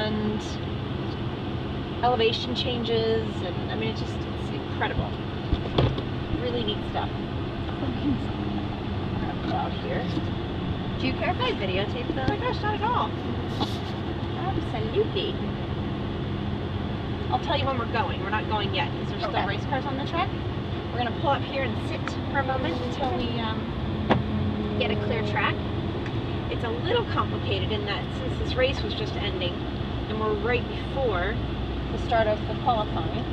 and elevation changes, and I mean it's incredible. Really neat stuff. I'm gonna pull out here. Do you care if I videotape them? Oh my gosh, not at all. Absolutely. I'll tell you when we're going. We're not going yet because there's still race cars on the track. We're gonna pull up here and sit for a moment until we get a clear track. It's a little complicated in that since this race was just ending and we're right before the start of the qualifying,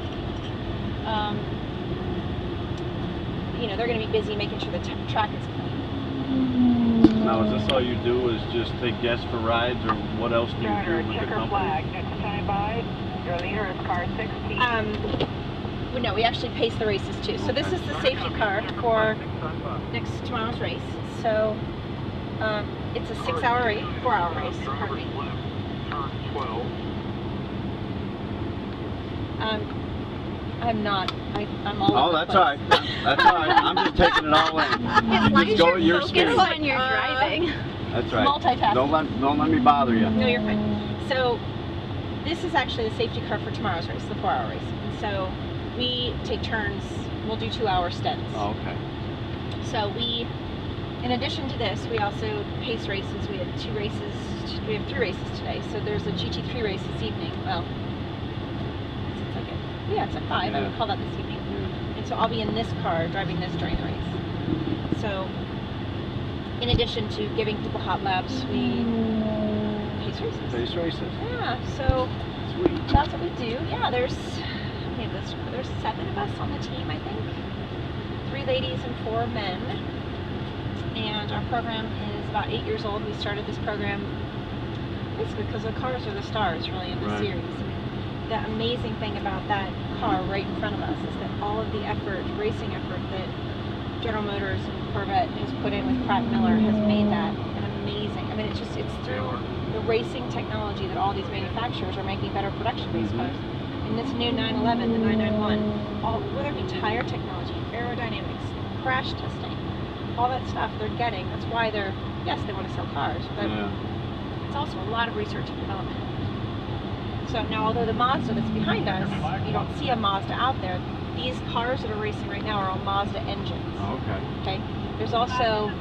you know, they're going to be busy making sure the track is clean. Now, is this all you do is just take guests for rides, or what else do you do with the company? Flag. Stand by. Your leader is car 16. Well, no, we actually pace the races too. So this is the safety car for tomorrow's race. So it's a 6-hour race, 4-hour race, pardon me. I'm not. I'm all over the that's all right. That's all right. I'm just taking it all in. As Just go at your focus speed. when you're driving. That's right. Multitasking. Don't let me bother you. No, you're fine. So this is actually the safety car for tomorrow's race, the 4-hour race. And so we take turns. We'll do 2-hour stints. Oh, okay. So we, in addition to this, we also pace races. We have 2 races. We have 3 races today. So there's a GT3 race this evening. Well, it's at 5. I would call that this evening. And so I'll be in this car driving this during the race. So in addition to giving people hot laps, we pace races. Pace races. Yeah, so Sweet. that's what we do. Yeah, there's 7 of us on the team, I think. 3 ladies and 4 men. And our program is about 8 years old. We started this program basically because the cars are the stars really in the series. The amazing thing about that car right in front of us is that all of the effort, racing effort that General Motors and Corvette has put in with Pratt & Miller has made that an amazing, I mean it's through the racing technology that all these manufacturers are making better production race cars. And this new 911, the 991, whether it be tire technology, aerodynamics, crash testing, all that stuff they're getting. That's why yes, they want to sell cars, but it's also a lot of research and development. So now, although the Mazda that's behind us, you don't see a Mazda out there, these cars that are racing right now are all Mazda engines. Oh, okay. Okay. There's also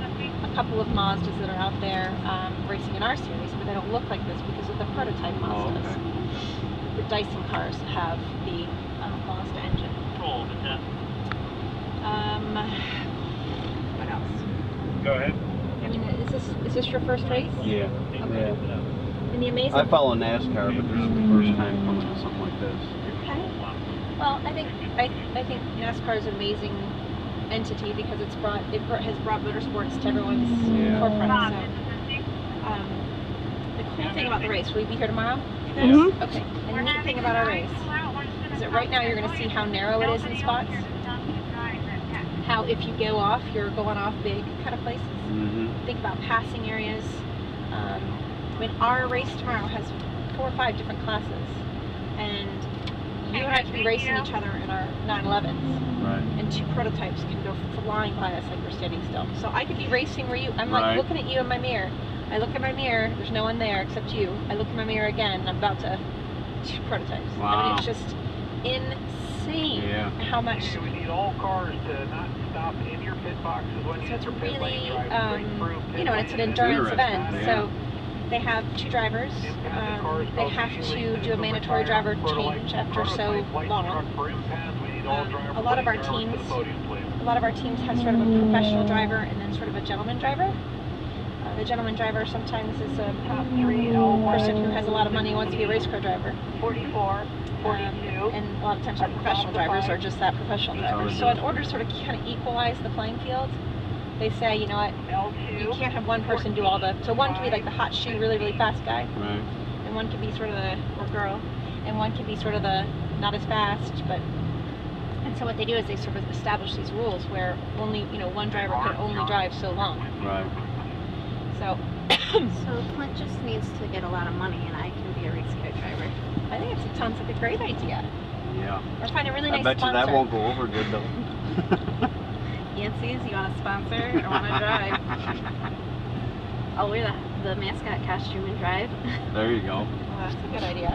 a couple of Mazdas that are out there racing in our series, but they don't look like this because of the prototype Mazdas. Oh, okay. The Dyson cars have the Mazda engine. What else? Go ahead. I mean, is this your first race? Yeah. Okay. And the amazing. I follow NASCAR, but this is the first time coming to something like this. Okay. Well, I think NASCAR is an amazing entity because it has brought motorsports to everyone's forefront. So, the cool thing about the race, will you be here tomorrow? Mm-hmm. Okay. And the neat thing about our race is that right now you're going to see how narrow it is in spots. How if you go off, you're going off big kind of places. Mm-hmm. Think about passing areas. I mean, our race tomorrow has 4 or 5 different classes, and you and I can be racing each other in our 911s, Right. and 2 prototypes can go flying by us like we're standing still. So I could be racing where you, I'm like looking at you in my mirror. I look in my mirror, there's no one there except you. I look in my mirror again, and I'm about to 2 prototypes. Wow. I mean, it's just insane how much. We need all cars to not stop in your pit boxes when So it's really, you know, it's an endurance event. So they have 2 drivers. They have to do a mandatory driver change after so long. A lot of our teams have sort of a professional driver and then sort of a gentleman driver. The gentleman driver sometimes is a person who has a lot of money and wants to be a race car driver. 44, 42. And a lot of times our professional drivers are just that professional driver. So in order to sort of kind of equalize the playing field, they say, you know what, you can't have one person do all the, so one can be like the hot shoe, really, really fast guy. Right. And one can be sort of the, or girl, and one can be sort of the, not as fast, but, and so what they do is they sort of establish these rules where only, you know, one driver can only drive so long. Right. So, So Clint just needs to get a lot of money and I can be a race car driver. I think it sounds like a great idea. Yeah. Or find a really nice I bet sponsor. you that won't go over good though. Yancey's, you want to sponsor or want to drive? I'll wear that. the mascot costume and drive. There you go. Well, that's a good idea.